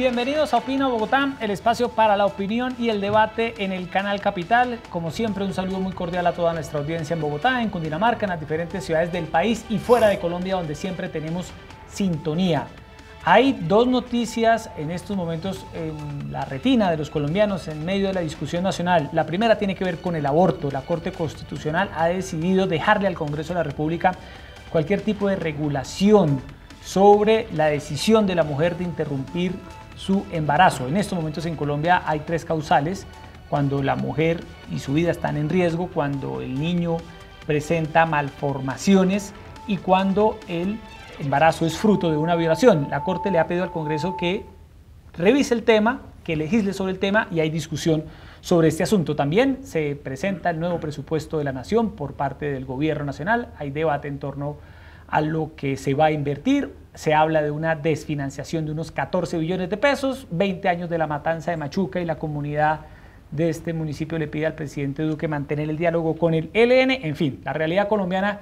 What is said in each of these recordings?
Bienvenidos a Opina Bogotá, el espacio para la opinión y el debate en el Canal Capital. Como siempre, un saludo muy cordial a toda nuestra audiencia en Bogotá, en Cundinamarca, en las diferentes ciudades del país y fuera de Colombia, donde siempre tenemos sintonía. Hay dos noticias en estos momentos en la retina de los colombianos en medio de la discusión nacional. La primera tiene que ver con el aborto. La Corte Constitucional ha decidido dejarle al Congreso de la República cualquier tipo de regulación sobre la decisión de la mujer de interrumpir su embarazo. En estos momentos en Colombia hay tres causales: cuando la mujer y su vida están en riesgo, cuando el niño presenta malformaciones y cuando el embarazo es fruto de una violación. La Corte le ha pedido al Congreso que revise el tema, que legisle sobre el tema, y hay discusión sobre este asunto. También se presenta el nuevo presupuesto de la Nación por parte del Gobierno Nacional. Hay debate en torno a lo que se va a invertir. Se habla de una desfinanciación de unos 14 billones de pesos, 20 años de la matanza de Machuca, y la comunidad de este municipio le pide al presidente Duque mantener el diálogo con el ELN. En fin, la realidad colombiana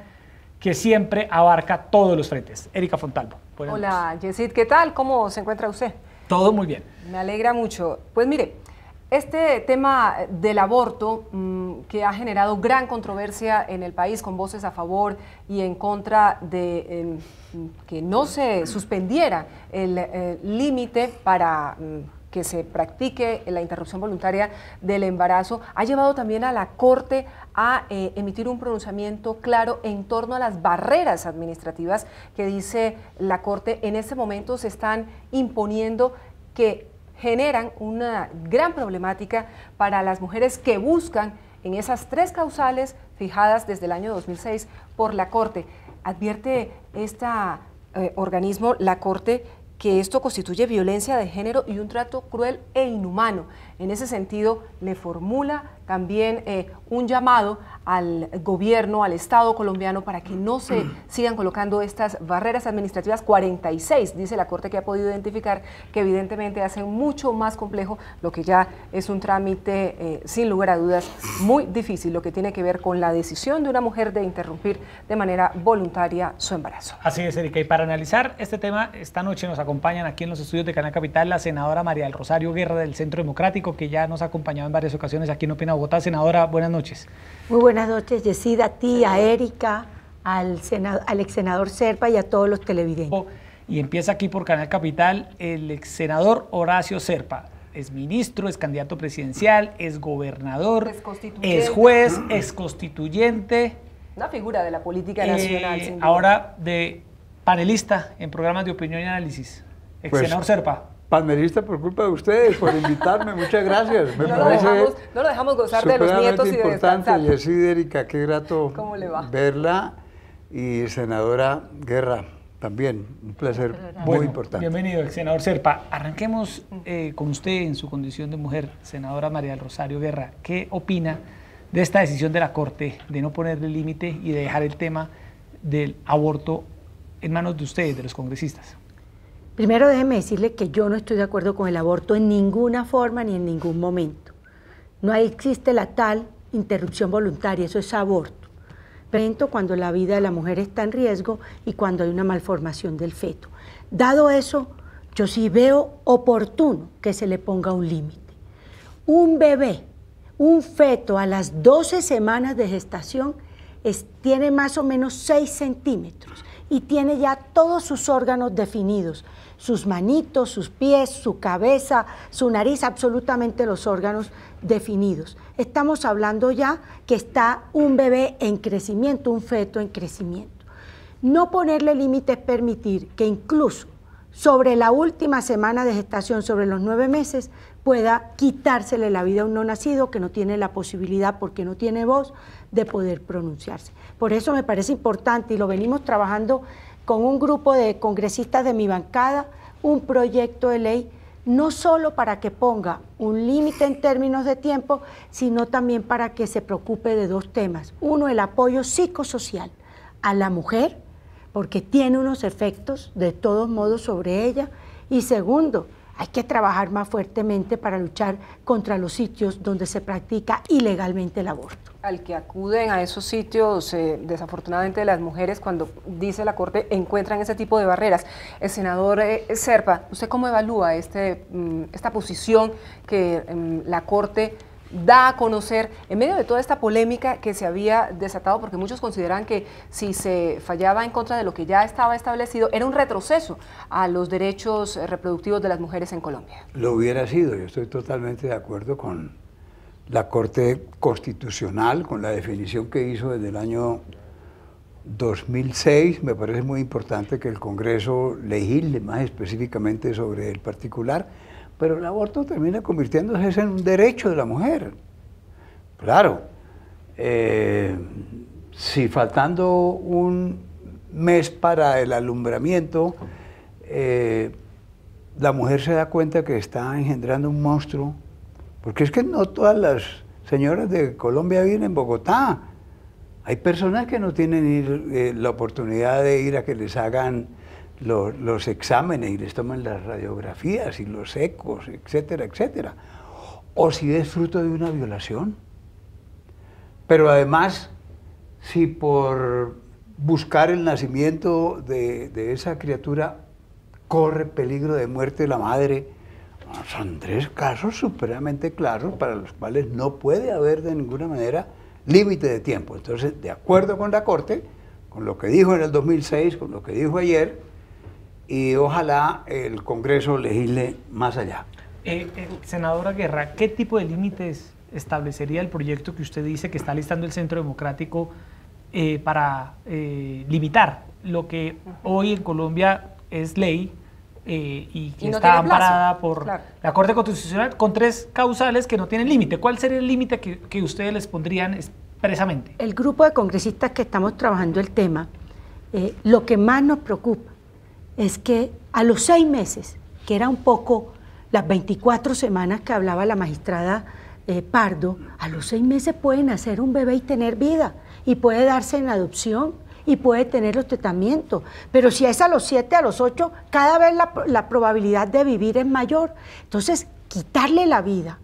que siempre abarca todos los frentes. Erika Fontalvo. Hola, Yesid, ¿qué tal? ¿Cómo se encuentra usted? Todo muy bien. Me alegra mucho. Pues mire, este tema del aborto que ha generado gran controversia en el país, con voces a favor y en contra de que no se suspendiera el límite para que se practique la interrupción voluntaria del embarazo, ha llevado también a la Corte a emitir un pronunciamiento claro en torno a las barreras administrativas que, dice la Corte, en este momento se están imponiendo, que generan una gran problemática para las mujeres que buscan en esas tres causales fijadas desde el año 2006 por la Corte. Advierte este organismo, la Corte, que esto constituye violencia de género y un trato cruel e inhumano. En ese sentido, le formula también un llamado al gobierno, al Estado colombiano, para que no se sigan colocando estas barreras administrativas. 46, dice la Corte, que ha podido identificar, que evidentemente hacen mucho más complejo lo que ya es un trámite, sin lugar a dudas, muy difícil, lo que tiene que ver con la decisión de una mujer de interrumpir de manera voluntaria su embarazo. Así es, Erika. Y para analizar este tema, esta noche nos acompañan aquí en los estudios de Canal Capital la senadora María del Rosario Guerra del Centro Democrático, que ya nos ha acompañado en varias ocasiones aquí en Opina Bogotá. Senadora, buenas noches. Muy buenas noches, Yesid, a ti, a Erika, al ex senador Zerpa y a todos los televidentes. Y empieza aquí por Canal Capital el ex senador Horacio Zerpa. Es ministro, es candidato presidencial, es gobernador, es juez, es constituyente. Una figura de la política nacional, sin duda. Ahora de panelista en programas de opinión y análisis. Ex senador Zerpa. Panelista por culpa de ustedes, por invitarme, muchas gracias. No lo dejamos gozar de los nietos y de descansar. Yesid, Erika, qué grato verla, y senadora Guerra también, un placer muy importante. Bienvenido, senador Zerpa. Arranquemos con usted en su condición de mujer, senadora María del Rosario Guerra. ¿Qué opina de esta decisión de la Corte de no ponerle límite y de dejar el tema del aborto en manos de ustedes, de los congresistas? Primero déjeme decirle que yo no estoy de acuerdo con el aborto en ninguna forma ni en ningún momento. No existe la tal interrupción voluntaria, eso es aborto. Cuando la vida de la mujer está en riesgo y cuando hay una malformación del feto. Dado eso, yo sí veo oportuno que se le ponga un límite. Un bebé, un feto a las 12 semanas de gestación tiene más o menos 6 centímetros y tiene ya todos sus órganos definidos. Sus manitos, sus pies, su cabeza, su nariz, absolutamente los órganos definidos. Estamos hablando ya que está un bebé en crecimiento, un feto en crecimiento. No ponerle límites es permitir que incluso sobre la última semana de gestación, sobre los 9 meses, pueda quitársele la vida a un no nacido que no tiene la posibilidad, porque no tiene voz, de poder pronunciarse. Por eso me parece importante, y lo venimos trabajando con un grupo de congresistas de mi bancada, un proyecto de ley, no solo para que ponga un límite en términos de tiempo, sino también para que se preocupe de dos temas. Uno, el apoyo psicosocial a la mujer, porque tiene unos efectos de todos modos sobre ella. Y segundo, hay que trabajar más fuertemente para luchar contra los sitios donde se practica ilegalmente el aborto. Al que acuden a esos sitios, desafortunadamente las mujeres, cuando dice la Corte, encuentran ese tipo de barreras. El senador Zerpa, ¿usted cómo evalúa esta posición que la Corte da a conocer en medio de toda esta polémica que se había desatado? Porque muchos consideran que si se fallaba en contra de lo que ya estaba establecido, era un retroceso a los derechos reproductivos de las mujeres en Colombia. Lo hubiera sido, yo estoy totalmente de acuerdo con la Corte Constitucional, con la definición que hizo desde el año 2006. Me parece muy importante que el Congreso legisle más específicamente sobre el particular, pero el aborto termina convirtiéndose en un derecho de la mujer. Claro, si faltando un mes para el alumbramiento, la mujer se da cuenta que está engendrando un monstruo, porque es que no todas las señoras de Colombia viven en Bogotá. Hay personas que no tienen la oportunidad de ir a que les hagan los exámenes y les toman las radiografías y los ecos, etcétera, etcétera. O si es fruto de una violación. Pero además, si por buscar el nacimiento de esa criatura corre peligro de muerte la madre, son 3 casos supremamente claros para los cuales no puede haber de ninguna manera límite de tiempo. Entonces, de acuerdo con la Corte, con lo que dijo en el 2006, con lo que dijo ayer, y ojalá el Congreso legisle más allá. Senadora Guerra, ¿qué tipo de límites establecería el proyecto que usted dice que está listando el Centro Democrático para limitar lo que hoy en Colombia es ley y que no está amparada por la Corte Constitucional con 3 causales que no tienen límite? ¿Cuál sería el límite que ustedes les pondrían expresamente? El grupo de congresistas que estamos trabajando el tema, lo que más nos preocupa es que a los 6 meses, que era un poco las 24 semanas que hablaba la magistrada Pardo, a los 6 meses puede nacer un bebé y tener vida, y puede darse en adopción, y puede tener los tratamientos, pero si es a los 7, a los 8, cada vez la probabilidad de vivir es mayor. Entonces, quitarle la vida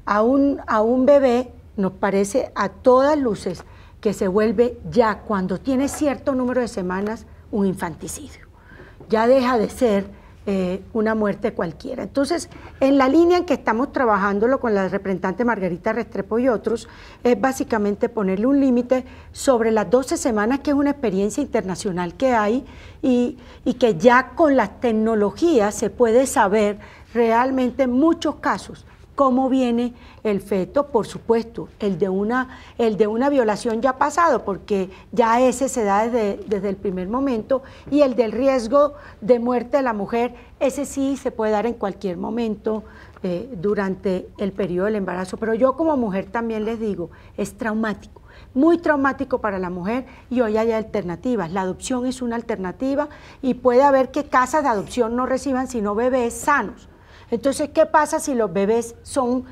a un bebé nos parece a todas luces que se vuelve ya cuando tiene cierto número de semanas un infanticidio. Ya deja de ser una muerte cualquiera. Entonces, en la línea en que estamos trabajándolo con la representante Margarita Restrepo y otros, es básicamente ponerle un límite sobre las 12 semanas, que es una experiencia internacional que hay y que ya con las tecnologías se puede saber realmente en muchos casos cómo viene el feto. Por supuesto, el de una violación ya ha pasado, porque ya ese se da desde el primer momento, y el del riesgo de muerte de la mujer, ese sí se puede dar en cualquier momento durante el periodo del embarazo. Pero yo como mujer también les digo, es traumático, muy traumático para la mujer, y hoy hay alternativas. La adopción es una alternativa, y puede haber que casas de adopción no reciban sino bebés sanos. Entonces, ¿qué pasa si los bebés son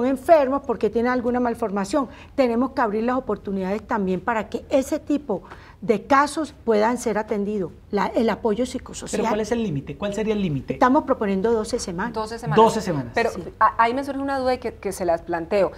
enfermos porque tienen alguna malformación? Tenemos que abrir las oportunidades también para que ese tipo de casos puedan ser atendidos, el apoyo psicosocial. ¿Pero cuál es el límite? ¿Cuál sería el límite? Estamos proponiendo 12 semanas. 12 semanas. 12 semanas. Pero sí, ahí me surge una duda y que se las planteo.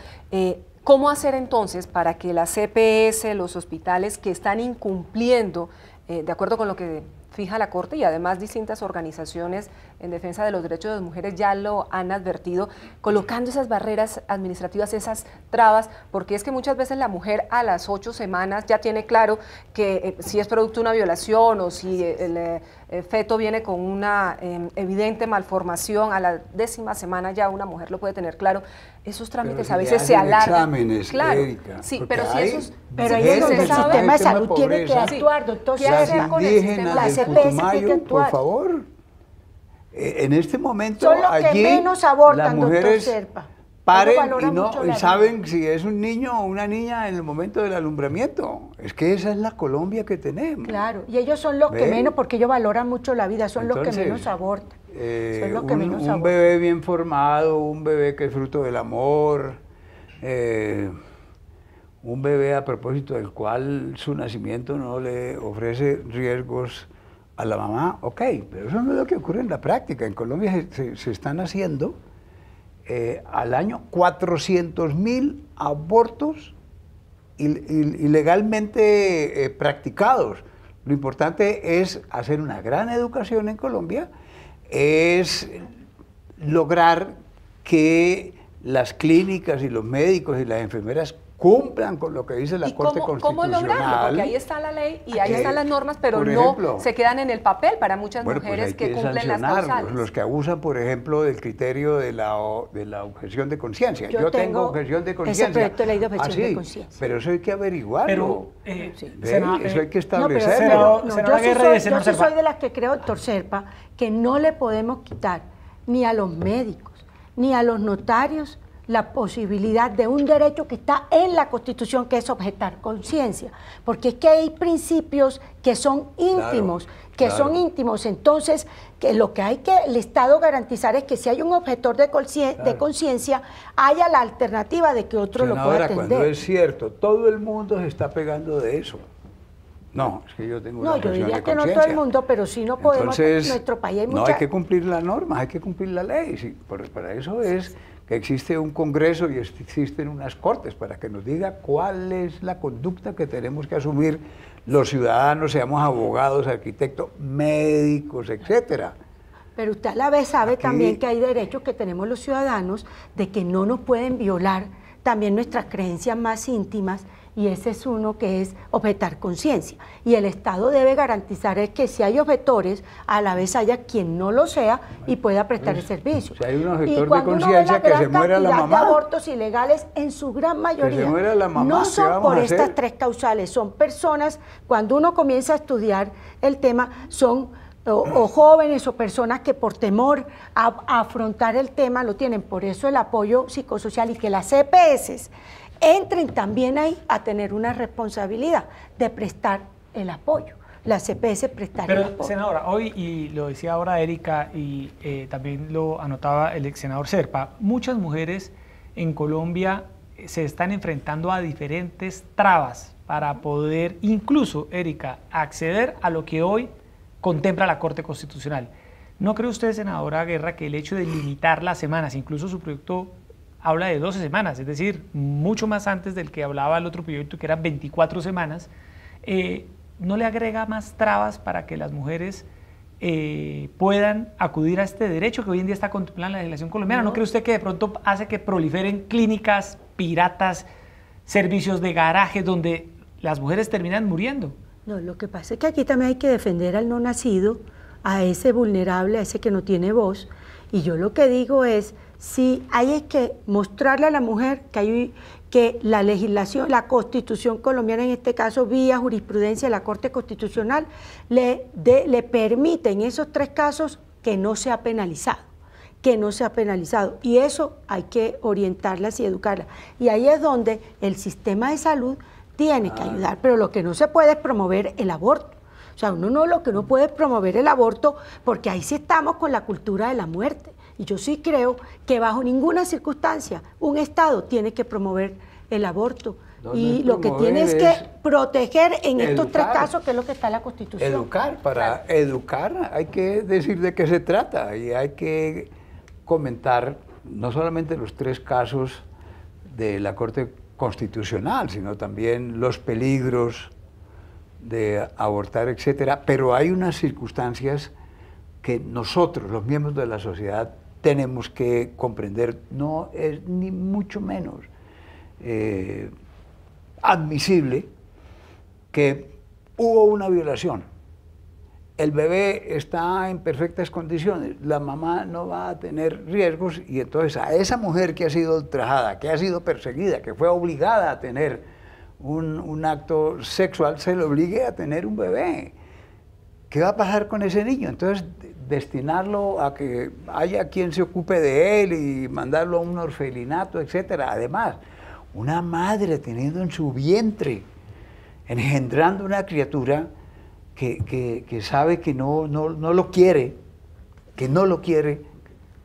¿Cómo hacer entonces para que las CPS, los hospitales que están incumpliendo, de acuerdo con lo que fija la Corte, y además distintas organizaciones en defensa de los derechos de las mujeres ya lo han advertido, colocando esas barreras administrativas, esas trabas, porque es que muchas veces la mujer a las 8 semanas ya tiene claro que si es producto de una violación o si el feto viene con una evidente malformación, a la 10ª semana ya una mujer lo puede tener claro. Esos trámites a veces se alargan. Exámenes, claro, Erika, sí, pero si esos... Pero ahí es donde el sistema de salud tiene que actuar, doctor. ¿Qué hacer con el sistema? La CPS tiene que actuar. Por favor, en este momento son los allí que menos abortan, las mujeres doctor Zerpa. paren y saben si es un niño o una niña en el momento del alumbramiento. Es que esa es la Colombia que tenemos. Claro, y ellos son los que menos, porque ellos valoran mucho la vida, son los que menos abortan. Son los que menos abortan. Un bebé bien formado, un bebé que es fruto del amor, un bebé a propósito del cual su nacimiento no le ofrece riesgos a la mamá, ok, pero eso no es lo que ocurre en la práctica. En Colombia se están haciendo al año 400.000 abortos ilegalmente practicados. Lo importante es hacer una gran educación en Colombia, es lograr que las clínicas y los médicos y las enfermeras cumplan con lo que dice la Corte Constitucional. ¿Cómo lograrlo? Porque ahí está la ley y ahí están las normas, pero por ejemplo, no se quedan en el papel para muchas mujeres que cumplen las causales. Los que abusan, por ejemplo, del criterio de la objeción de conciencia. Yo tengo objeción de conciencia. Ese proyecto de ley de objeción de conciencia. Pero eso hay que averiguarlo. Pero, eso hay que establecerlo. Yo sí soy de las que creo, doctor Serpa, que no le podemos quitar ni a los médicos, ni a los notarios, la posibilidad de un derecho que está en la Constitución, que es objetar conciencia, porque es que hay principios que son íntimos, son íntimos. Entonces, que lo que hay que el Estado garantizar es que si hay un objetor de conciencia, haya la alternativa de que otro lo pueda atender. Cuando es cierto, todo el mundo se está pegando de eso. No, es que yo tengo una objeción de conciencia. No, yo diría que no todo el mundo, pero sí no podemos. Entonces, en nuestro país hay no hay que cumplir las normas, hay que cumplir la ley. Sí, para eso es que existe un Congreso y existen unas Cortes para que nos diga cuál es la conducta que tenemos que asumir los ciudadanos, seamos abogados, arquitectos, médicos, etcétera. Pero usted a la vez sabe también que hay derechos que tenemos los ciudadanos de que no nos pueden violar también nuestras creencias más íntimas, y ese es uno que es objetar conciencia. Y el Estado debe garantizar es que si hay objetores, a la vez haya quien no lo sea y pueda prestar el servicio. Si hay un objetor de conciencia, que se muera la mamá. De abortos ilegales, en su gran mayoría, que se muera la mamá, no son por estas tres causales, son personas, cuando uno comienza a estudiar el tema, son o jóvenes o personas que por temor a afrontar el tema lo tienen. Por eso el apoyo psicosocial y que las EPS entren también ahí a tener una responsabilidad de prestar el apoyo. La CPS prestar el apoyo. Pero, senadora, hoy, y lo decía ahora Erika, y también lo anotaba el ex senador Serpa, muchas mujeres en Colombia se están enfrentando a diferentes trabas para poder, incluso, Erika, acceder a lo que hoy contempla la Corte Constitucional. ¿No cree usted, senadora Guerra, que el hecho de limitar las semanas, incluso su proyecto habla de 12 semanas, es decir, mucho más antes del que hablaba el otro proyecto, que eran 24 semanas, no le agrega más trabas para que las mujeres puedan acudir a este derecho que hoy en día está contemplado en la legislación colombiana? ¿No cree usted que de pronto hace que proliferen clínicas piratas, servicios de garaje, donde las mujeres terminan muriendo? No, lo que pasa es que aquí también hay que defender al no nacido, a ese vulnerable, a ese que no tiene voz, y yo lo que digo es, sí, hay que mostrarle a la mujer que la legislación, la Constitución colombiana, en este caso vía jurisprudencia de la Corte Constitucional, le permite en esos tres casos que no sea penalizado, y eso hay que orientarlas y educarlas. Y ahí es donde el sistema de salud tiene que ayudar, pero lo que no se puede es promover el aborto. O sea, lo que no puede es promover el aborto, porque ahí sí estamos con la cultura de la muerte. Y yo sí creo que bajo ninguna circunstancia un Estado tiene que promover el aborto. Y lo que tiene es que proteger en estos tres casos, que es lo que está en la Constitución. Educar, para educar hay que decir de qué se trata y hay que comentar no solamente los tres casos de la Corte Constitucional, sino también los peligros de abortar, etcétera. Pero hay unas circunstancias que nosotros, los miembros de la sociedad, tenemos que comprender. No es ni mucho menos admisible que hubo una violación. El bebé está en perfectas condiciones, la mamá no va a tener riesgos, y entonces a esa mujer que ha sido ultrajada, que ha sido perseguida, que fue obligada a tener un acto sexual, se le obligue a tener un bebé. ¿Qué va a pasar con ese niño? Entonces, destinarlo a que haya quien se ocupe de él y mandarlo a un orfelinato, etcétera. Además, una madre teniendo en su vientre, engendrando una criatura que sabe que no lo quiere,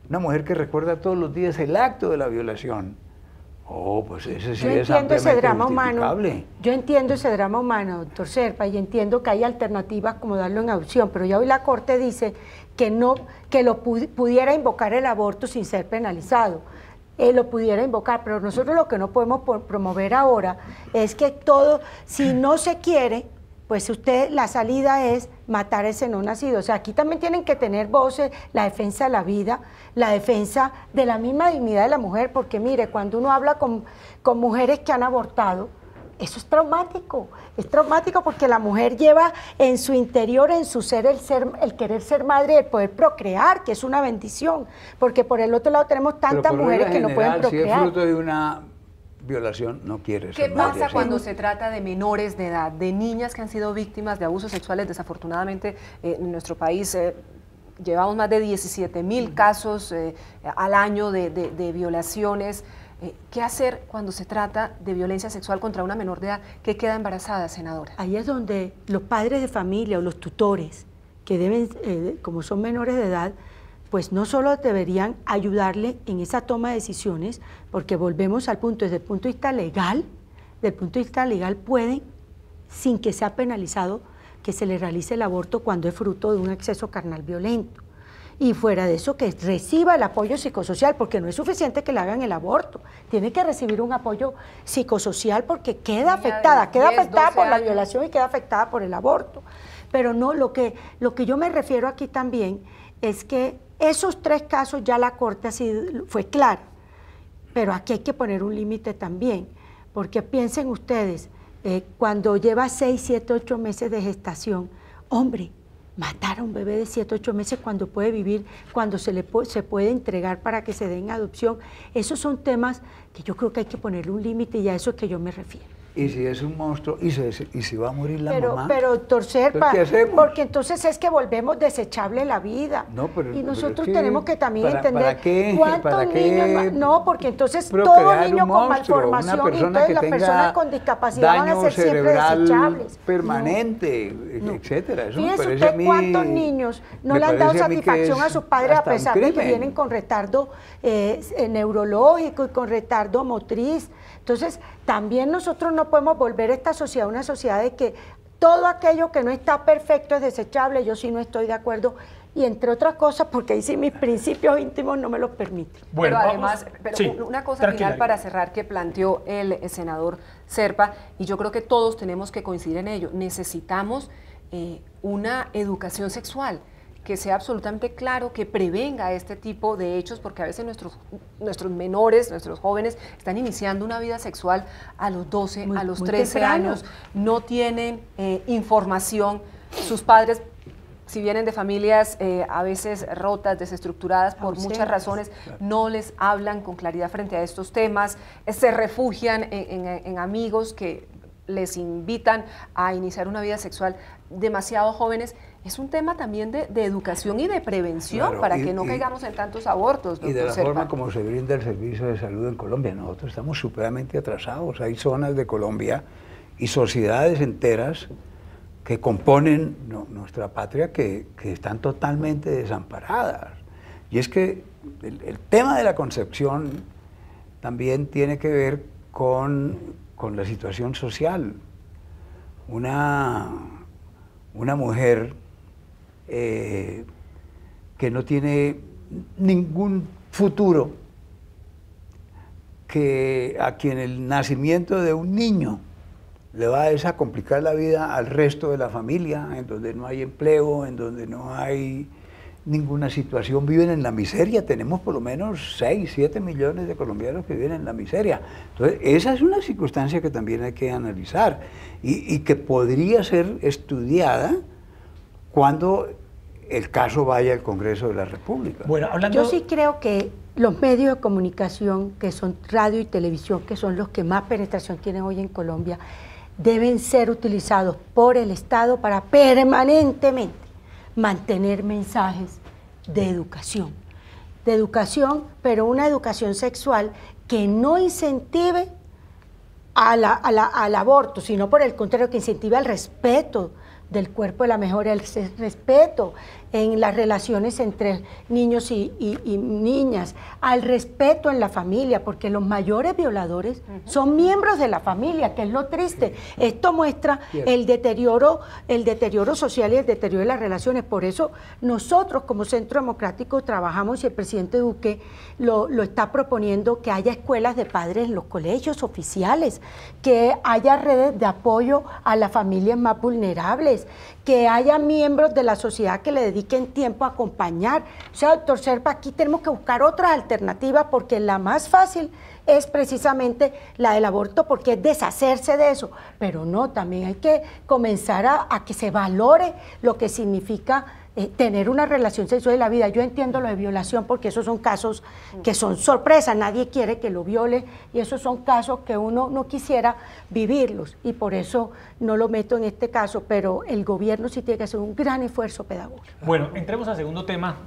una mujer que recuerda todos los días el acto de la violación. Oh, pues ese sí Yo es entiendo ese ampliamente drama humano. justificable. Yo entiendo ese drama humano, doctor Serpa, y entiendo que hay alternativas como darlo en adopción, pero ya hoy la Corte dice que no, que lo pudiera invocar el aborto sin ser penalizado. Lo pudiera invocar, pero nosotros lo que no podemos promover ahora es que todo, si no se quiere, pues usted, la salida es matar a ese no nacido. O sea, aquí también tienen que tener voces, la defensa de la vida, la defensa de la misma dignidad de la mujer, porque mire, cuando uno habla con mujeres que han abortado, eso es traumático porque la mujer lleva en su interior, en su ser, el querer ser madre, el poder procrear, que es una bendición, porque por el otro lado tenemos tantas mujeres que no pueden procrear. Si es fruto de una violación, no quiere ser ¿Qué madre, pasa ¿sí? cuando se trata de menores de edad, de niñas que han sido víctimas de abusos sexuales? Desafortunadamente, en nuestro país llevamos más de 17.000 casos al año de violaciones. ¿Qué hacer cuando se trata de violencia sexual contra una menor de edad que queda embarazada, senadora? Ahí es donde los padres de familia o los tutores, que deben, como son menores de edad, pues no solo deberían ayudarle en esa toma de decisiones, porque volvemos al punto, desde el punto de vista legal pueden, sin que sea penalizado, que se le realice el aborto cuando es fruto de un exceso carnal violento. Y fuera de eso, que reciba el apoyo psicosocial, porque no es suficiente que le hagan el aborto, tiene que recibir un apoyo psicosocial porque queda afectada por la violación y queda afectada por el aborto. Pero no, lo que yo me refiero aquí también es que esos 3 casos ya la Corte fue clara, pero aquí hay que poner un límite también, porque piensen ustedes, cuando lleva 6, 7, 8 meses de gestación, hombre, matar a un bebé de 7, 8 meses cuando puede vivir, cuando se puede entregar para que se dé en adopción, esos son temas que yo creo que hay que ponerle un límite y a eso es que yo me refiero. Y si es un monstruo, y si va a morir la mamá. Pero doctor Serpa, ¿qué hacemos? porque entonces es que volvemos desechable la vida. No, y nosotros es que tenemos que también entender ¿para qué? cuántos niños. No, porque entonces todo niño con malformación y entonces las personas con discapacidad van a ser siempre desechables. Permanente, etcétera. Eso fíjese me parece usted a mí, cuántos niños no le han dado satisfacción a sus padres a pesar de que vienen con retardo neurológico y con retardo motriz. Entonces, también nosotros no podemos volver a esta sociedad una sociedad de que todo aquello que no está perfecto es desechable. Yo sí no estoy de acuerdo, y entre otras cosas porque ahí sí mis principios íntimos no me los permiten. Bueno, pero además, una cosa final para cerrar que planteó el senador Serpa, y yo creo que todos tenemos que coincidir en ello, necesitamos una educación sexual que sea absolutamente claro, que prevenga este tipo de hechos, porque a veces nuestros menores, nuestros jóvenes están iniciando una vida sexual a los 12, a los 13 años, no tienen información, sus padres, si vienen de familias a veces rotas, desestructuradas por muchas razones, no les hablan con claridad frente a estos temas, se refugian en amigos que les invitan a iniciar una vida sexual demasiado jóvenes. Es un tema también de educación y de prevención, para que no caigamos en tantos abortos. Y de la forma como se brinda el servicio de salud en Colombia, nosotros estamos supremamente atrasados. Hay zonas de Colombia y sociedades enteras que componen nuestra patria que están totalmente desamparadas. Y es que el tema de la concepción también tiene que ver con la situación social. Una mujer que no tiene ningún futuro, a quien el nacimiento de un niño le va a complicar la vida al resto de la familia, en donde no hay empleo, en donde no hay ninguna situación, viven en la miseria. Tenemos por lo menos 6, 7 millones de colombianos que viven en la miseria. Entonces, esa es una circunstancia que también hay que analizar y que podría ser estudiada cuando el caso vaya al Congreso de la República. Bueno, yo sí creo que los medios de comunicación, que son radio y televisión, que son los que más penetración tienen hoy en Colombia, deben ser utilizados por el Estado para permanentemente mantener mensajes de educación, pero una educación sexual que no incentive al aborto, sino por el contrario, que incentive al respeto del cuerpo de la mujer, el respeto en las relaciones entre niños y niñas, al respeto en la familia, porque los mayores violadores son miembros de la familia, que es lo triste. Esto muestra el deterioro social y el deterioro de las relaciones. Por eso nosotros como Centro Democrático trabajamos, y el presidente Duque lo está proponiendo, que haya escuelas de padres en los colegios oficiales, que haya redes de apoyo a las familias más vulnerables, que haya miembros de la sociedad que le dediquen tiempo a acompañar. O sea, doctor Serpa, aquí tenemos que buscar otras alternativas, porque la más fácil es precisamente la del aborto, porque es deshacerse de eso. Pero no, también hay que comenzar a que se valore lo que significa tener una relación sexual en la vida. Yo entiendo lo de violación, porque esos son casos que son sorpresas, nadie quiere que lo viole, y esos son casos que uno no quisiera vivirlos, y por eso no lo meto en este caso, pero el gobierno sí tiene que hacer un gran esfuerzo pedagógico. Bueno, entremos al segundo tema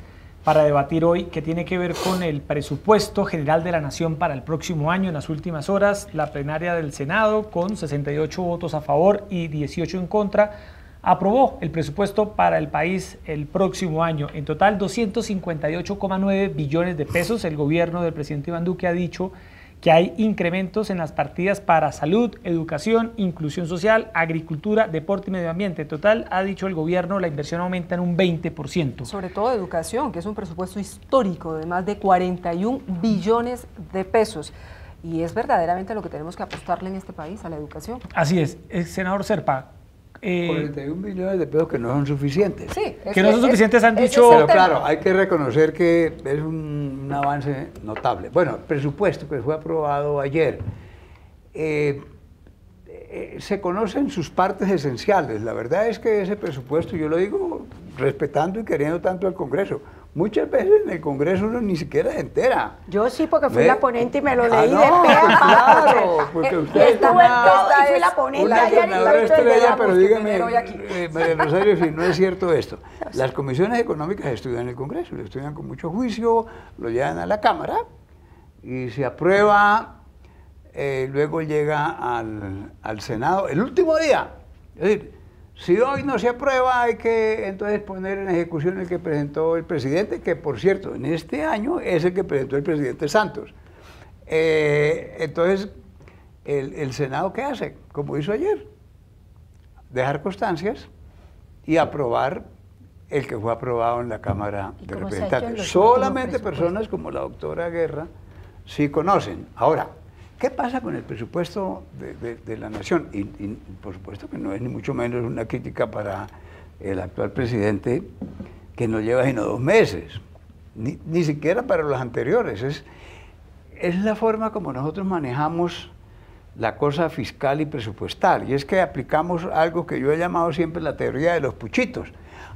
para debatir hoy, que tiene que ver con el presupuesto general de la Nación para el próximo año. En las últimas horas, la plenaria del Senado, con 68 votos a favor y 18 en contra, aprobó el presupuesto para el país el próximo año. En total, 258,9 billones de pesos. El gobierno del presidente Iván Duque ha dicho que hay incrementos en las partidas para salud, educación, inclusión social, agricultura, deporte y medio ambiente. En total, ha dicho el gobierno, la inversión aumenta en un 20%. Sobre todo educación, que es un presupuesto histórico de más de 41 billones de pesos. Y es verdaderamente lo que tenemos que apostarle en este país, a la educación. Así es. Senador Serpa, 41 billones de pesos que no son suficientes. Sí, que no son suficientes, han dicho. Pero claro, hay que reconocer que es un avance notable. Bueno, el presupuesto que fue aprobado ayer, se conocen sus partes esenciales. La verdad es que ese presupuesto, yo lo digo respetando y queriendo tanto al Congreso, muchas veces en el Congreso uno ni siquiera se entera. Yo sí, porque fui la ponente y me lo leí no, de pe a pa. claro, porque usted estuve en todo y fui la ponente una ayer y senadora estoy estrella, pero dígame, aquí. María Rosario, si no es cierto esto. Las comisiones económicas estudian en el Congreso, lo estudian con mucho juicio, lo llevan a la Cámara y se aprueba, luego llega al Senado el último día. Es decir, si hoy no se aprueba, hay que entonces poner en ejecución el que presentó el presidente, que por cierto, en este año es el que presentó el presidente Santos. Entonces, el Senado, ¿qué hace? Como hizo ayer, dejar constancias y aprobar el que fue aprobado en la Cámara de Representantes. Solamente personas como la doctora Guerra sí conocen. Ahora, ¿qué pasa con el presupuesto de la Nación? Y por supuesto que no es ni mucho menos una crítica para el actual presidente, que no lleva sino 2 meses, ni siquiera para los anteriores. Es la forma como nosotros manejamos la cosa fiscal y presupuestal, y es que aplicamos algo que yo he llamado siempre la teoría de los puchitos.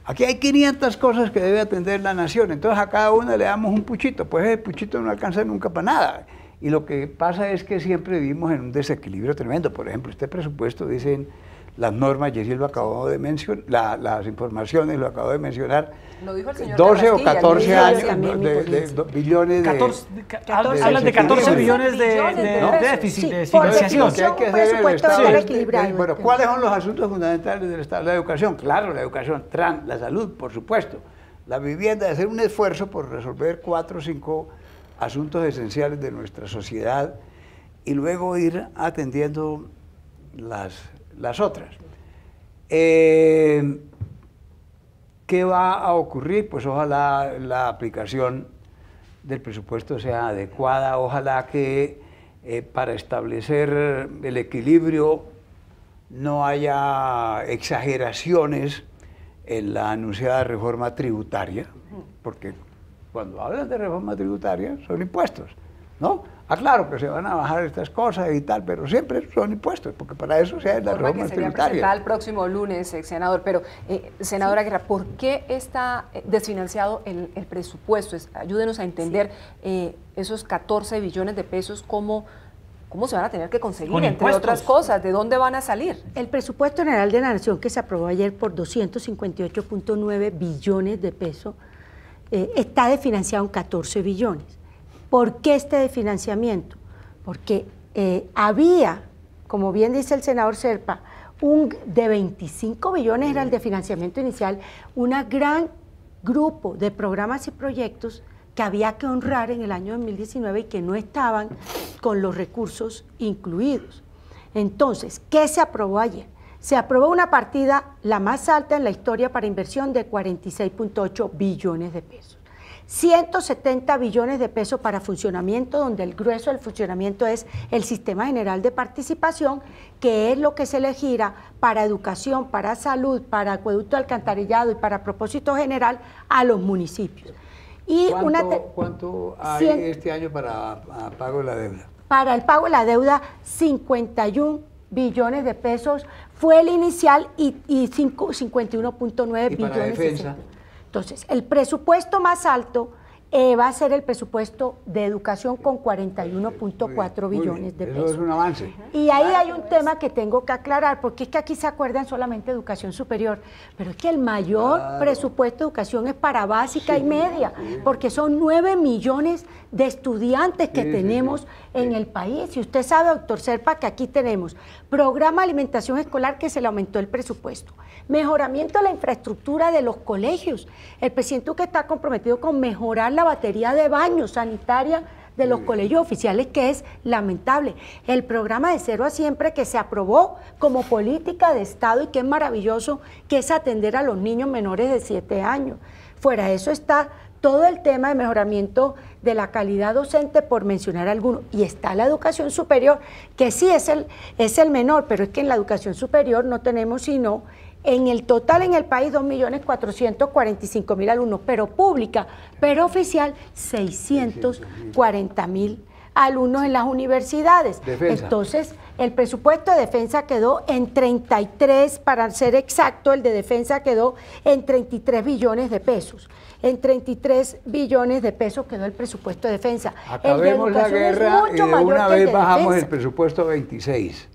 Aquí hay 500 cosas que debe atender la Nación, entonces a cada una le damos un puchito, pues ese puchito no alcanza nunca para nada. Y lo que pasa es que siempre vivimos en un desequilibrio tremendo. Por ejemplo, este presupuesto, dicen las normas, Jessy lo acabó de mencionar, las informaciones lo acabo de mencionar, Lo dijo el señor 12 o Carrasquilla, 14 años de billones de... Hablan de 14 billones de déficit, Sí, de por financiación. Que hay que un hacer el presupuesto Estado. debe equilibrado. Bueno, ¿cuáles son los asuntos fundamentales del Estado? La educación, claro, la educación, la salud, por supuesto, la vivienda, hacer un esfuerzo por resolver 4 o 5 asuntos esenciales de nuestra sociedad y luego ir atendiendo las otras. ¿Qué va a ocurrir? Pues ojalá la aplicación del presupuesto sea adecuada, ojalá que para establecer el equilibrio no haya exageraciones en la anunciada reforma tributaria, porque cuando hablan de reforma tributaria son impuestos, ¿no? Claro que se van a bajar estas cosas y tal, pero siempre son impuestos, porque para eso se hace la reforma que sería tributaria. presentada el próximo lunes, senador. Pero, senadora Guerra, ¿por qué está desfinanciado el presupuesto? Ayúdenos a entender esos 14 billones de pesos, ¿cómo se van a tener que conseguir, entre otras cosas? ¿De dónde van a salir? El presupuesto general de la Nación, que se aprobó ayer por 258.9 billones de pesos, está desfinanciado en 14 billones. ¿Por qué este desfinanciamiento? Porque había, como bien dice el senador Serpa, de 25 billones era el de financiamiento inicial, un gran grupo de programas y proyectos que había que honrar en el año 2019 y que no estaban con los recursos incluidos. Entonces, ¿qué se aprobó ayer? Se aprobó una partida, la más alta en la historia, para inversión de 46.8 billones de pesos. 170 billones de pesos para funcionamiento, donde el grueso del funcionamiento es el Sistema General de Participación, que es lo que se le gira para educación, para salud, para acueducto, alcantarillado y para propósito general a los municipios. Y ¿Cuánto hay este año para pago de la deuda? Para el pago de la deuda, 51 billones de pesos fue el inicial y 51.9 billones. ¿Para defensa? Entonces, el presupuesto más alto va a ser el presupuesto de educación con 41.4 billones de pesos. Eso es un avance. Y ahí hay un tema que tengo que aclarar, porque es que aquí se acuerdan solamente de educación superior, pero es que el mayor presupuesto de educación es para básica y media, porque son 9 millones de estudiantes que tenemos en el país. Y usted sabe, doctor Serpa, que aquí tenemos programa de alimentación escolar, que se le aumentó el presupuesto, mejoramiento de la infraestructura de los colegios. El presidente Duque está comprometido con mejorar la batería de baños sanitaria de los colegios oficiales, que es lamentable. El programa de 0 a Siempre, que se aprobó como política de Estado y que es maravilloso, que es atender a los niños menores de 7 años. Fuera de eso está todo el tema de mejoramiento de la calidad docente, por mencionar algunos. Y está la educación superior, que sí es el menor, pero es que en la educación superior no tenemos sino, en el total en el país, 2.445.000 alumnos, pero pública, pero oficial, 640.000 alumnos en las universidades. Defensa. Entonces, el presupuesto de defensa quedó en 33, para ser exacto, el de defensa quedó en 33 billones de pesos. En 33 billones de pesos quedó el presupuesto de defensa. Acabemos la guerra y de una vez bajamos el presupuesto a 26.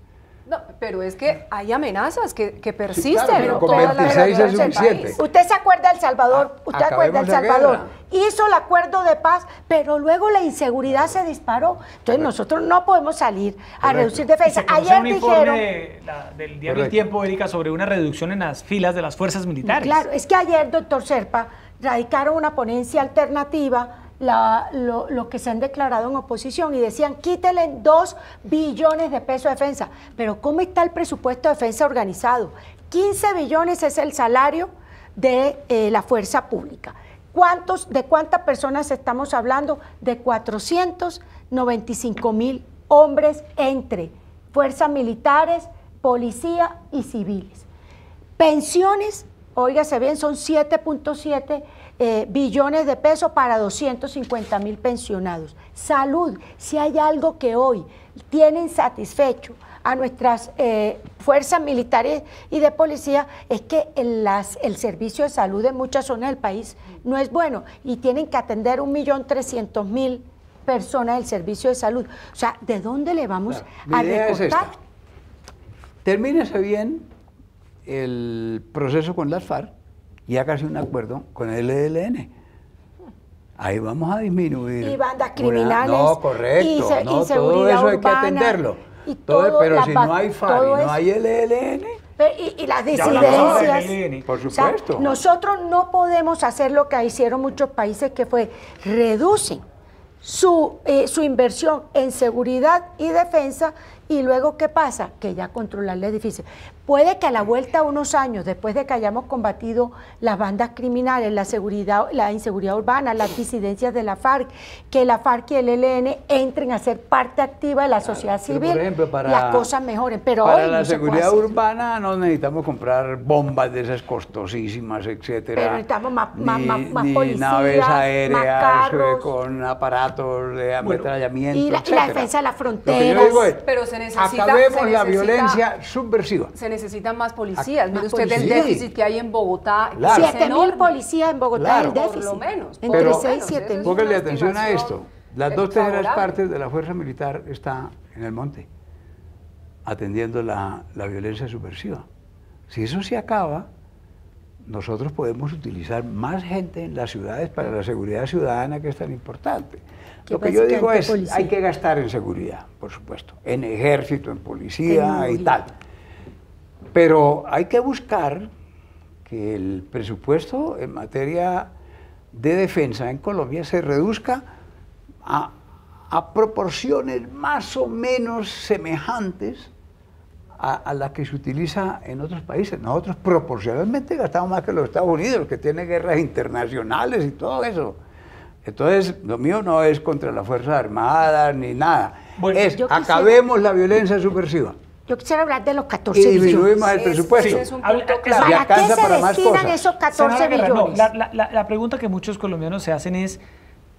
No, pero es que hay amenazas que persisten. Sí, claro, pero con 26 es suficiente. Usted se acuerda de El Salvador, usted acuerda de El Salvador, hizo el acuerdo de paz, pero luego la inseguridad se disparó. Entonces nosotros no podemos salir a reducir defensa. Ayer dijeron del diario El Tiempo, Erika, sobre una reducción en las filas de las fuerzas militares. Claro, es que ayer, doctor Serpa, radicaron una ponencia alternativa, lo que se han declarado en oposición, y decían, quítele 2 billones de pesos de defensa. Pero ¿cómo está el presupuesto de defensa organizado? 15 billones es el salario de la fuerza pública. ¿De cuántas personas estamos hablando? De 495.000 hombres entre fuerzas militares, policía y civiles. Pensiones, óigase bien, son 7.7 billones de pesos para 250.000 pensionados. Salud, si hay algo que hoy tienen satisfecho a nuestras fuerzas militares y de policía, es que el servicio de salud en muchas zonas del país no es bueno y tienen que atender 1.300.000 personas del servicio de salud. O sea, ¿de dónde le vamos a recortar? Termínese bien el proceso con las FARC y hágase un acuerdo con el ELN. Ahí vamos a disminuir. Y bandas criminales. No, correcto. Y todo seguridad eso hay urbana, que atenderlo. Y todo, pero si no hay FARC y no hay ELN. Y las disidencias. Por supuesto. O sea, nosotros no podemos hacer lo que hicieron muchos países, que fue reducen su inversión en seguridad y defensa, y luego ¿qué pasa? Que ya controlarle es difícil. Puede que a la vuelta de unos años, después de que hayamos combatido las bandas criminales, la inseguridad urbana, las disidencias de la FARC, que la FARC y el ELN entren a ser parte activa de la sociedad civil, por ejemplo, las cosas mejoren. Pero para hoy la no seguridad urbana no necesitamos comprar bombas de esas costosísimas, etcétera. Pero necesitamos más ni policías, naves aéreas, más carros, con aparatos de ametrallamiento, y la defensa de las fronteras. Lo que yo digo es, pero se necesita, acabemos la violencia subversiva. Se necesitan más policías. Mire usted policías. el déficit que hay en Bogotá. Claro. 7.000 policías en Bogotá, Claro. el déficit. Por lo menos. Entre 6 y 7.000. Póngale atención a esto. Las 2/3 favorable. partes de la fuerza militar está en el monte, atendiendo la violencia subversiva. Si eso se acaba, nosotros podemos utilizar más gente en las ciudades para la seguridad ciudadana, que es tan importante. Lo que yo digo es, hay que gastar en seguridad, por supuesto, en ejército, en policía y tal. Pero hay que buscar que el presupuesto en materia de defensa en Colombia se reduzca a proporciones más o menos semejantes a la que se utiliza en otros países. Nosotros proporcionalmente gastamos más que los Estados Unidos, que tiene guerras internacionales y todo eso. Entonces, lo mío no es contra las Fuerzas Armadas ni nada. Bueno, es acabemos la violencia subversiva. Yo quisiera hablar de los 14 Y billones. disminuimos el presupuesto. Ese es un punto Habla- clave. Y ¿Para qué alcanza se para más destinan cosas. esos 14 Senadora Guerra, no, billones? la pregunta que muchos colombianos se hacen es,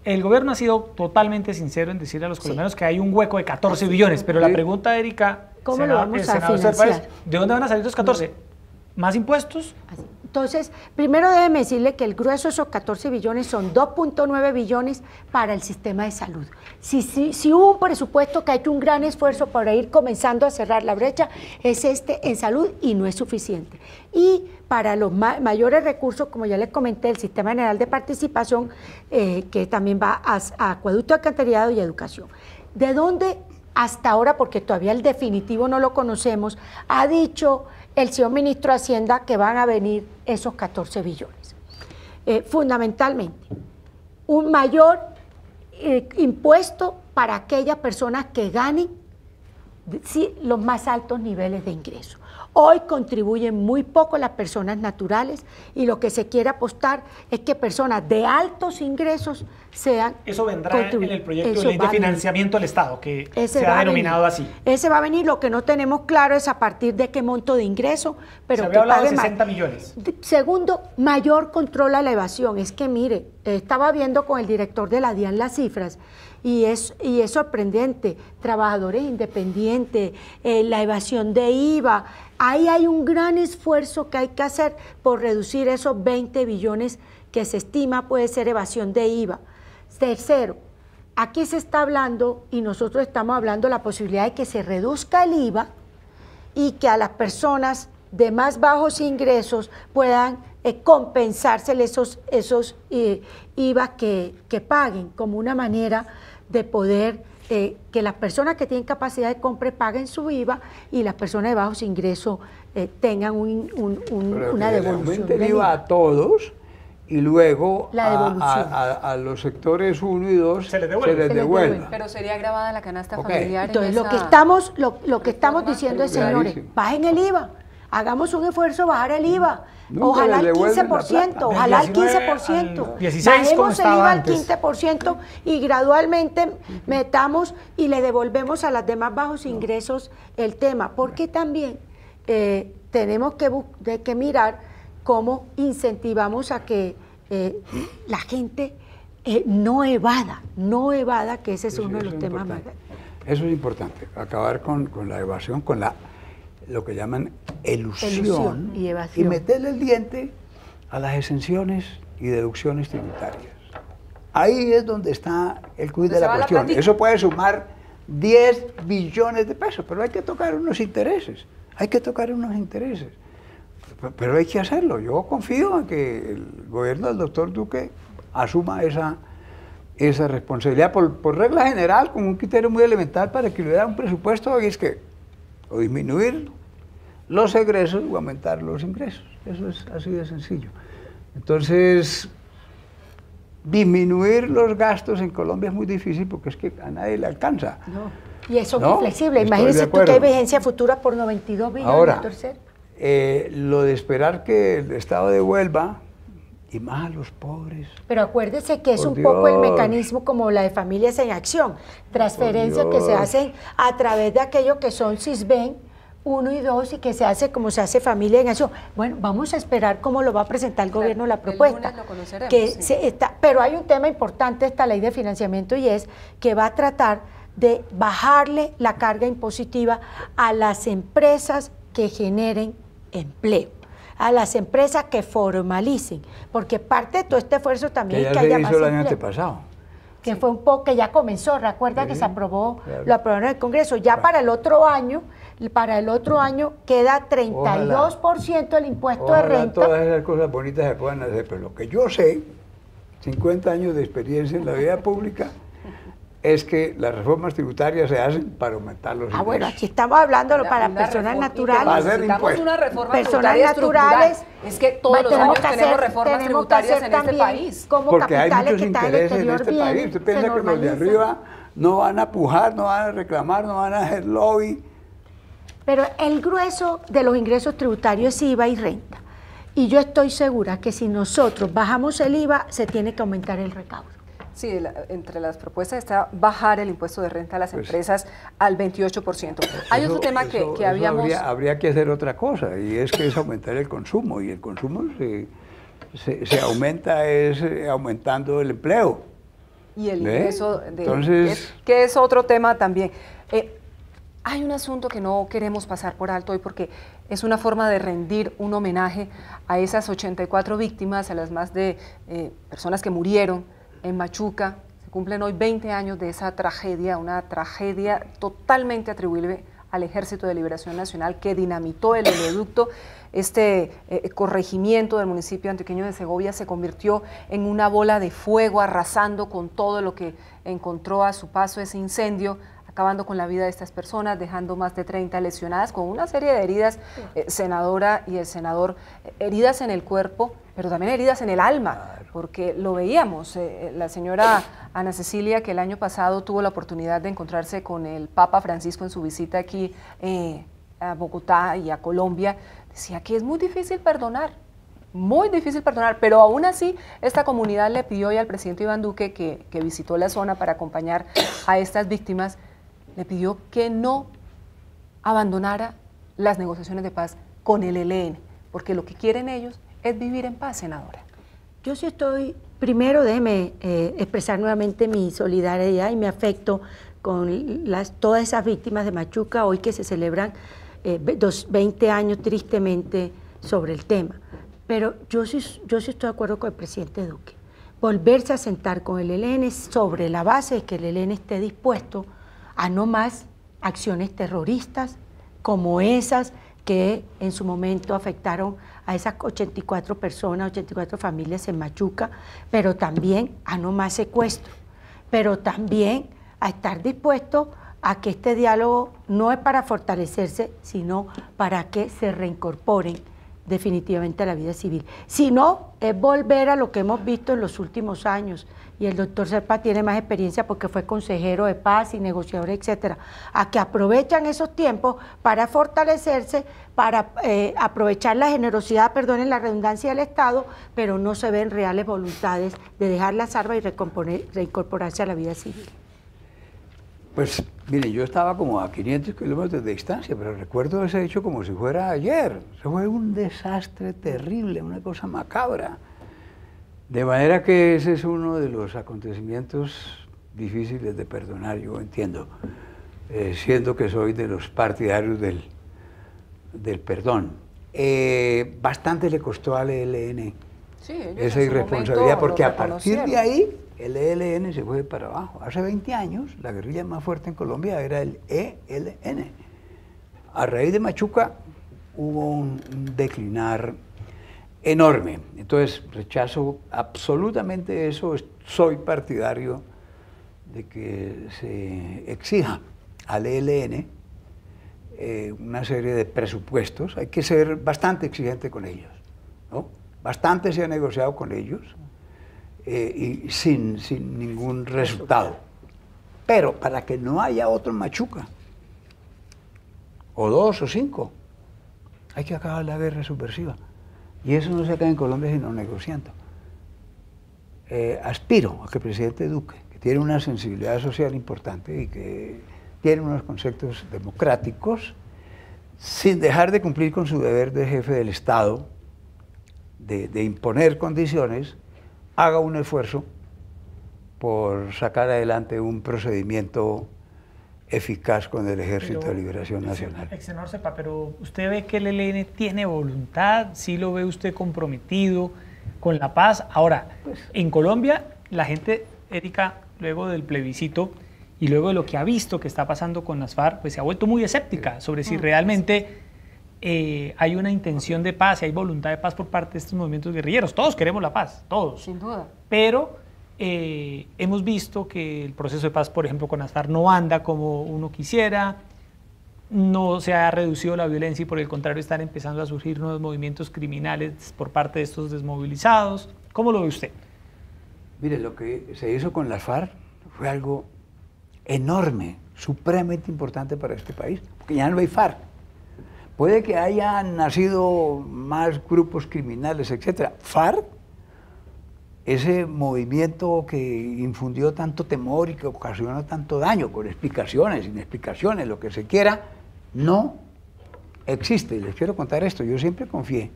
el gobierno ha sido totalmente sincero en decirle a los colombianos que hay un hueco de 14 billones, pero la Sí. pregunta, Erika, ¿Cómo lo vamos a senador Cervantes, financiar? ¿de dónde van a salir los 14? ¿Más impuestos? Así. Entonces, primero déjeme decirle que el grueso de esos 14 billones son 2.9 billones para el sistema de salud. Si hubo un presupuesto que ha hecho un gran esfuerzo para ir comenzando a cerrar la brecha, es este en salud y no es suficiente. Y para los mayores recursos, como ya les comenté, el Sistema General de Participación, que también va a acueducto, alcantarillado y educación. ¿De dónde hasta ahora, porque todavía el definitivo no lo conocemos, ha dicho el señor ministro de Hacienda que van a venir esos 14 billones? Fundamentalmente, un mayor impuesto para aquellas personas que ganen los más altos niveles de ingreso. Hoy contribuyen muy poco las personas naturales y lo que se quiere apostar es que personas de altos ingresos sean... Eso vendrá en el proyecto de Eso ley de va a venir. financiamiento del Estado, que Ese se va ha a denominado venir. así. Ese va a venir, lo que no tenemos claro es a partir de qué monto de ingreso, pero Se que había hablado de pague más. 60 millones. Segundo, mayor control a la evasión. Es que mire, estaba viendo con el director de la DIAN las cifras y es sorprendente. Trabajadores independientes, la evasión de IVA. Ahí hay un gran esfuerzo que hay que hacer por reducir esos 20 billones que se estima puede ser evasión de IVA. Tercero, aquí se está hablando, y nosotros estamos hablando, la posibilidad de que se reduzca el IVA y que a las personas de más bajos ingresos puedan compensárseles esos IVA que paguen, como una manera de poder que las personas que tienen capacidad de compra paguen su IVA y las personas de bajos ingresos tengan una devolución. Aumenta el IVA a todos y luego La devolución. a los sectores 1 y 2 Se les devuelve. devuelva. Pero sería grabada la canasta Ok. familiar. Entonces, en lo que esa estamos, lo que estamos reforma diciendo es, tributaria. señores, bajen el IVA, hagamos un esfuerzo bajar el IVA, Nunca ojalá les el devuelven la 15%, plata. ojalá el Del 19 15%, al 16 como bajemos el estaba IVA al antes. 15% y gradualmente metamos y le devolvemos a las demás bajos ingresos el tema, porque también tenemos que mirar cómo incentivamos a que la gente no evada, que ese es uno de los temas más grandes. Eso es importante, acabar con la evasión, con lo que llaman elusión Elusión y evasión. meterle el diente a las exenciones y deducciones tributarias. Ahí es donde está el quid de Se la va la cuestión. platica. Eso puede sumar 10 billones de pesos, pero hay que tocar unos intereses, pero hay que hacerlo. Yo confío en que el gobierno del doctor Duque asuma esa responsabilidad por regla general, con un criterio muy elemental para equilibrar un presupuesto, y es que o disminuir los egresos o aumentar los ingresos. Eso es así de sencillo. Entonces, disminuir los gastos en Colombia es muy difícil porque es que a nadie le alcanza. No. Y eso es No, muy flexible. estoy Imagínese de tú que hay acuerdo. vigencia futura por 92 billones. Ahora, doctor Cerda. lo de esperar que el Estado devuelva, y más a los pobres. Pero acuérdese que es Por un poco el Dios. mecanismo como la de Familias en Acción, transferencias que se Dios. hacen a través de aquello que son CISBEN 1 y 2 y que se hace como se hace Familia en Acción. Bueno, vamos a esperar cómo lo va a presentar el Claro, gobierno la el propuesta. lunes lo conoceremos, Que sí. pero hay un tema importante esta ley de financiamiento y es que va a tratar de bajarle la carga impositiva a las empresas que generen empleo, a las empresas que formalicen, porque parte de todo este esfuerzo también Que es ya que se haya más hizo el año empleo, antepasado. que fue un poco, que ya comenzó, recuerda que Sí, se aprobó, claro. lo aprobaron en el Congreso, ya para el otro año queda 32% el impuesto de Ojalá renta. todas esas cosas bonitas se puedan hacer, pero lo que yo sé, 50 años de experiencia en la vida pública, es que las reformas tributarias se hacen para aumentar los ingresos. Bueno, aquí estamos hablando para personas naturales. Necesitamos una reforma personas tributaria naturales. estructural. Es que todos los años tenemos reformas tributarias en este país. Porque hay muchos intereses en este país. Usted piensa que los de arriba no van a pujar, no van a reclamar, no van a hacer lobby. Pero el grueso de los ingresos tributarios es IVA y renta. Y yo estoy segura que si nosotros bajamos el IVA, se tiene que aumentar el recaudo. Sí, entre las propuestas está bajar el impuesto de renta a las empresas al 28%. Hay otro tema que habíamos... Habría que hacer otra cosa, y es que es aumentar el consumo, y el consumo se aumenta aumentando el empleo. Y el ingreso de... Entonces... que es otro tema también. Hay un asunto que no queremos pasar por alto hoy porque es una forma de rendir un homenaje a esas 84 víctimas, a las más de personas que murieron en Machuca. Se cumplen hoy 20 años de esa tragedia, una tragedia totalmente atribuible al Ejército de Liberación Nacional que dinamitó el oleoducto. Este corregimiento del municipio antioqueño de Segovia se convirtió en una bola de fuego, arrasando con todo lo que encontró a su paso ese incendio, acabando con la vida de estas personas, dejando más de 30 lesionadas, con una serie de heridas, senadora y el senador, heridas en el cuerpo, pero también heridas en el alma, porque lo veíamos, la señora Ana Cecilia, que el año pasado tuvo la oportunidad de encontrarse con el Papa Francisco en su visita aquí a Bogotá y a Colombia, decía que es muy difícil perdonar, pero aún así esta comunidad le pidió hoy al presidente Iván Duque, que visitó la zona para acompañar a estas víctimas, le pidió que no abandonara las negociaciones de paz con el ELN, porque lo que quieren ellos es vivir en paz, senadora. Yo sí estoy, primero déjeme expresar nuevamente mi solidaridad y mi afecto con todas esas víctimas de Machuca, hoy que se celebran 20 años tristemente sobre el tema. Pero yo sí estoy de acuerdo con el presidente Duque. Volverse a sentar con el ELN sobre la base de que el ELN esté dispuesto a no más acciones terroristas como esas que en su momento afectaron a esas 84 personas, 84 familias en Machuca, pero también a no más secuestro, pero también a estar dispuesto a que este diálogo no es para fortalecerse, sino para que se reincorporen definitivamente a la vida civil. Si no, es volver a lo que hemos visto en los últimos años, y el doctor Serpa tiene más experiencia porque fue consejero de paz y negociador, etcétera, a que aprovechan esos tiempos para fortalecerse, para aprovechar la generosidad, perdonen la redundancia del Estado, pero no se ven reales voluntades de dejar las armas y reincorporarse a la vida civil. Pues, mire, yo estaba como a 500 kilómetros de distancia, pero recuerdo ese hecho como si fuera ayer. Eso fue un desastre terrible, una cosa macabra. De manera que ese es uno de los acontecimientos difíciles de perdonar, yo entiendo, siendo que soy de los partidarios del perdón. Bastante le costó al ELN esa irresponsabilidad, porque a partir de ahí el ELN se fue para abajo. Hace 20 años la guerrilla más fuerte en Colombia era el ELN. A raíz de Machuca hubo un declinar enorme. Entonces rechazo absolutamente eso. Soy partidario de que se exija al ELN una serie de presupuestos. Hay que ser bastante exigente con ellos, ¿no? Bastante se ha negociado con ellos y sin ningún resultado. Pero para que no haya otro Machuca, o 2 o 5, hay que acabar la guerra subversiva. Y eso no se acaba en Colombia sino negociando. Aspiro a que el presidente Duque, que tiene una sensibilidad social importante y que tiene unos conceptos democráticos, sin dejar de cumplir con su deber de jefe del Estado, de imponer condiciones, haga un esfuerzo por sacar adelante un procedimiento eficaz con el Ejército de Liberación Nacional. Senador Serpa, pero ¿usted ve que el ELN tiene voluntad? ¿Sí lo ve usted comprometido con la paz? Ahora, en Colombia, la gente, Erika, luego del plebiscito y luego de lo que ha visto que está pasando con las FARC, pues se ha vuelto muy escéptica sobre si realmente hay una intención de paz, si hay voluntad de paz por parte de estos movimientos guerrilleros. Todos queremos la paz, todos. Sin duda. Pero hemos visto que el proceso de paz, por ejemplo, con las FARC no anda como uno quisiera, no se ha reducido la violencia y por el contrario están empezando a surgir nuevos movimientos criminales por parte de estos desmovilizados. ¿Cómo lo ve usted? Mire, lo que se hizo con las FARC fue algo enorme, supremamente importante para este país, porque ya no hay FARC. Puede que hayan nacido más grupos criminales, etcétera. FARC, ese movimiento que infundió tanto temor y que ocasionó tanto daño, con explicaciones, sin explicaciones, lo que se quiera, no existe. Y les quiero contar esto, yo siempre confié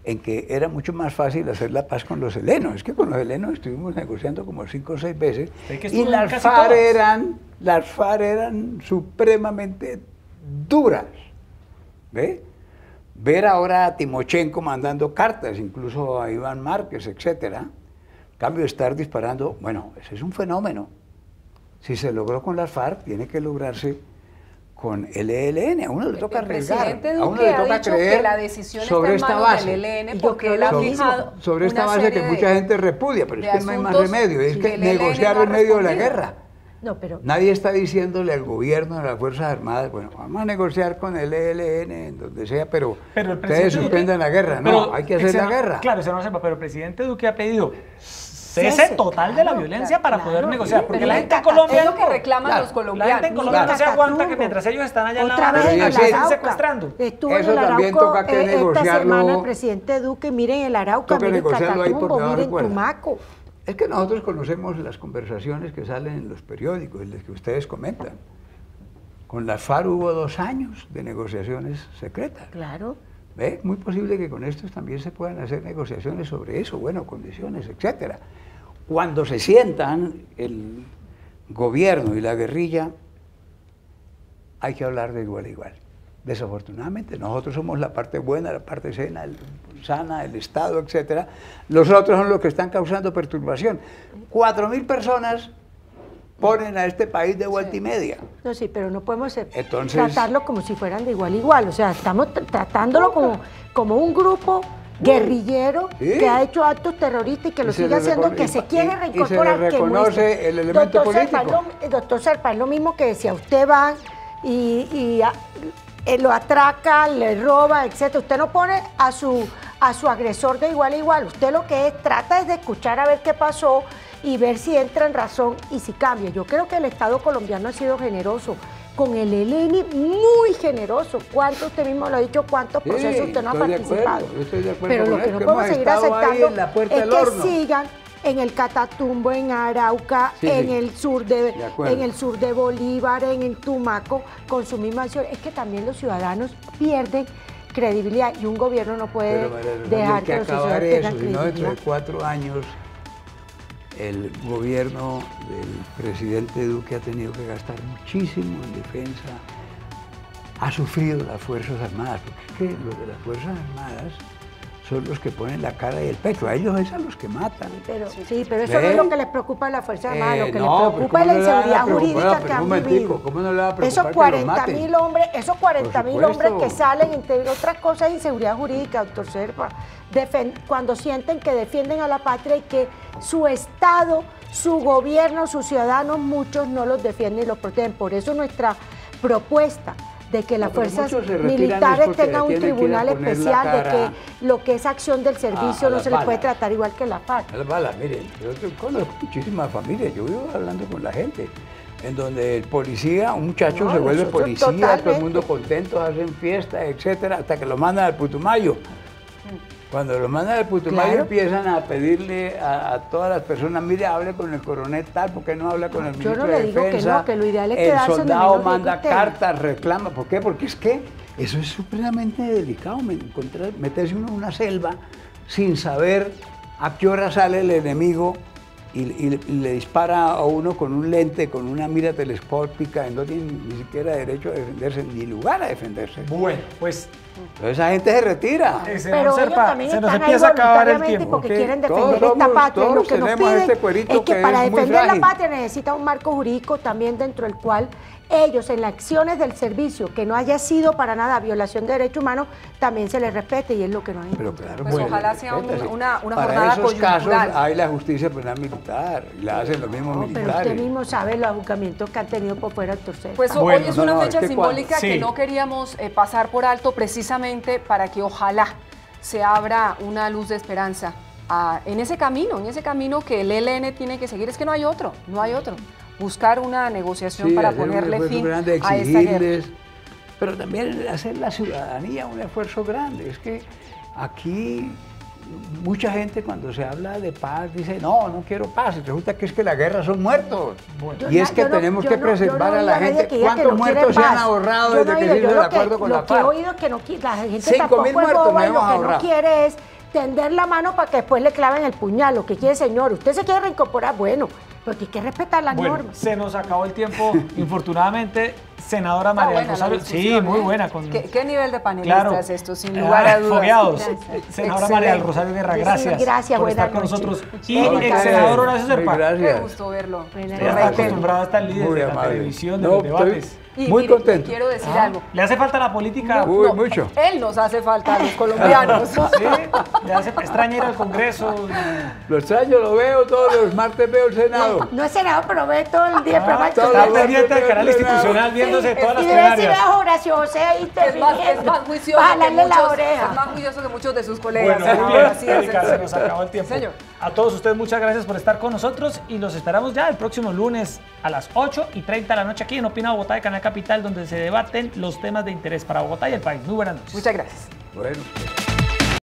en que era mucho más fácil hacer la paz con los helenos. Es que con los helenos estuvimos negociando como 5 o 6 veces y las FARC eran supremamente duras. ¿Ve? Ver ahora a Timochenko mandando cartas, incluso a Iván Márquez, etcétera. En cambio, estar disparando, bueno, ese es un fenómeno. Si se logró con las FARC, tiene que lograrse con el ELN. A uno le toca arriesgar, a uno le toca creer que la decisión sobre está esta en manos base. del ELN porque él ha fijado sobre esta base que mucha gente repudia, pero es que no hay más remedio, es que negociar en medio de la guerra. No, pero nadie está diciéndole al gobierno, a las Fuerzas Armadas, bueno, vamos a negociar con el ELN, en donde sea, pero ustedes suspendan la guerra. No, hay que hacer la guerra. Claro, eso no sepa, pero el presidente Duque ha pedido cese total de la violencia para poder negociar, porque la gente en Colombia... Es lo que reclaman los colombianos. La gente en Colombia no se aguanta que mientras ellos están allá en la otra vez están secuestrando. Estuvo en el Arauco esta semana el presidente Duque, miren el Arauca, miren Catatumbo, miren Tumaco. Es que nosotros conocemos las conversaciones que salen en los periódicos, las que ustedes comentan. Con la FARC hubo 2 años de negociaciones secretas. Claro. ¿Ve? Muy posible que con estos también se puedan hacer negociaciones sobre eso, bueno, condiciones, etcétera. Cuando se sientan el gobierno y la guerrilla, hay que hablar de igual a igual. Desafortunadamente, nosotros somos la parte buena, la parte sana, el Estado, etcétera. Los otros son los que están causando perturbación. 4.000 personas ponen a este país de vuelta y media. No, sí, pero no podemos entonces tratarlo como si fueran de igual a igual. O sea, estamos tratándolo como un grupo guerrillero que ha hecho actos terroristas y que lo sigue haciendo, que se quiere reincorporar. Y se le reconoce el elemento político. Doctor Serpa, es lo mismo que si a usted va y lo atraca, le roba, etcétera. Usted no pone a su agresor de igual a igual. Usted lo que trata es de escuchar a ver qué pasó y ver si entra en razón y si cambia. Yo creo que el Estado colombiano ha sido generoso. Con el ELN muy generoso. ¿Cuánto usted mismo lo ha dicho? ¿Cuántos procesos usted no ha participado? Estoy de acuerdo. Pero lo que no podemos seguir aceptando es que sigan en el Catatumbo, en Arauca, en el sur de Bolívar, en el Tumaco, con su misma acción. Es que también los ciudadanos pierden credibilidad y un gobierno no puede dejar que los ciudadanos tengan credibilidad. Dentro de 4 años el gobierno del presidente Duque ha tenido que gastar muchísimo en defensa, ha sufrido las Fuerzas Armadas, porque es que los de las Fuerzas Armadas son los que ponen la cara y el pecho, a ellos es a los que matan. Pero eso no es lo que les preocupa a las Fuerzas Armadas, lo que les preocupa es la inseguridad jurídica que han vivido. ¿Cómo no le va a preocupar esos 40.000 hombres, hombres que salen, entre otras cosas, inseguridad jurídica, doctor Serpa, cuando sienten que defienden a la patria y que su Estado, su gobierno, sus ciudadanos, muchos no los defienden y los protegen. Por eso nuestra propuesta de que las fuerzas militares tengan un tribunal especial, de que lo que es acción del servicio no se les puede tratar igual que la FARC. A las balas, miren, yo conozco muchísimas familias, yo vivo hablando con la gente, en donde el policía, un muchacho se vuelve policía, totalmente. Todo el mundo contento, hacen fiesta, etcétera, hasta que lo mandan al Putumayo. Cuando lo mandan al Putumayo empiezan a pedirle a todas las personas, mire, hable con el coronel tal, porque no habla con el ministro de Defensa. Que lo ideal es el soldado manda cartas, reclama. ¿Por qué? Porque es que eso es supremamente delicado, meterse uno en una selva sin saber a qué hora sale el enemigo y le dispara a uno con un lente, con una mira telescópica, y no tiene ni siquiera derecho a defenderse, ni lugar a defenderse. Bueno, pues... Entonces esa gente se retira. Pero ellos también se nos empieza a acabar el tiempo. Porque quieren defender esta patria. Lo que nos piden es que para defender la patria necesita un marco jurídico también dentro del cual ellos en las acciones del servicio, que no haya sido para nada violación de derechos humanos, también se les respete y es lo que nos Pero encontramos. claro, Pues bueno, ojalá sea respétase. una Para jornada esos casos coyuntural. hay la justicia penal militar y la hacen los mismos No, pero militares. usted mismo sabe los juzgamientos que han tenido por fuera del tercero. Pues Bueno, hoy es no, una no, fecha es que simbólica cuando- que sí. no queríamos pasar por alto precisamente para que ojalá se abra una luz de esperanza en ese camino que el ELN tiene que seguir. Es que no hay otro, no hay otro. Buscar una negociación Sí, para hacer un ponerle esfuerzo fin grande, a esta guerra. exigirles, pero también hacer la ciudadanía un esfuerzo grande. Es que aquí mucha gente cuando se habla de paz dice, no quiero paz, y resulta que es que la guerra son muertos. Bueno. Y es que tenemos que preservar a la gente. ¿Cuántos muertos se han ahorrado Yo desde no he que oído, se hizo yo el lo acuerdo con la Lo que he paz? oído que no, la gente 5.000 tampoco es muertos boba nos y hemos lo que no ahorrado. quiere es tender la mano para que después le claven el puñal. Lo que quiere, señor, usted se quiere reincorporar, bueno, pero tiene que respetar las Bueno, normas. se nos acabó el tiempo, infortunadamente. Senadora Está María buena la Rosario, discusión, sí, muy ¿eh? buena. Con, ¿Qué nivel de panelistas claro, es esto? Sin lugar a dudas. fogueados. Gracias. Senadora María Excelente. Rosario Guerra, Sí, gracias, gracias, por estar con buenas noches. nosotros. Y Buenas el tardes. senador Horacio Serpa. Qué Gracias. gusto verlo. Buenas Ya Lo está reitero. acostumbrado a estar líder Muy de la amable. televisión, de No, los debates. Y Muy mire, contento. quiero decir Ah, algo. ¿le hace falta la política? Uy, mucho. Él nos hace falta a los colombianos. Sí, le hace extraña ir al Congreso. Lo extraño, lo veo todos los martes, veo el Senado. No es senador, pero ve todo el día el programa. todo Está lo pendiente del canal bueno. institucional viéndose todas las Y de vez en plenarias. vez Horacio José ahí Es más juicioso para que jalarle la muchos, oreja. es más juicioso que muchos de sus colegas. Bueno, muy senador, bien, así es, Erika, en se serio. nos acabó el tiempo. Señor. A todos ustedes muchas gracias por estar con nosotros y los esperamos ya el próximo lunes a las 8:30 de la noche aquí en Opina Bogotá de Canal Capital, donde se debaten los temas de interés para Bogotá y el país. Muy buenas noches. Muchas gracias. Bueno.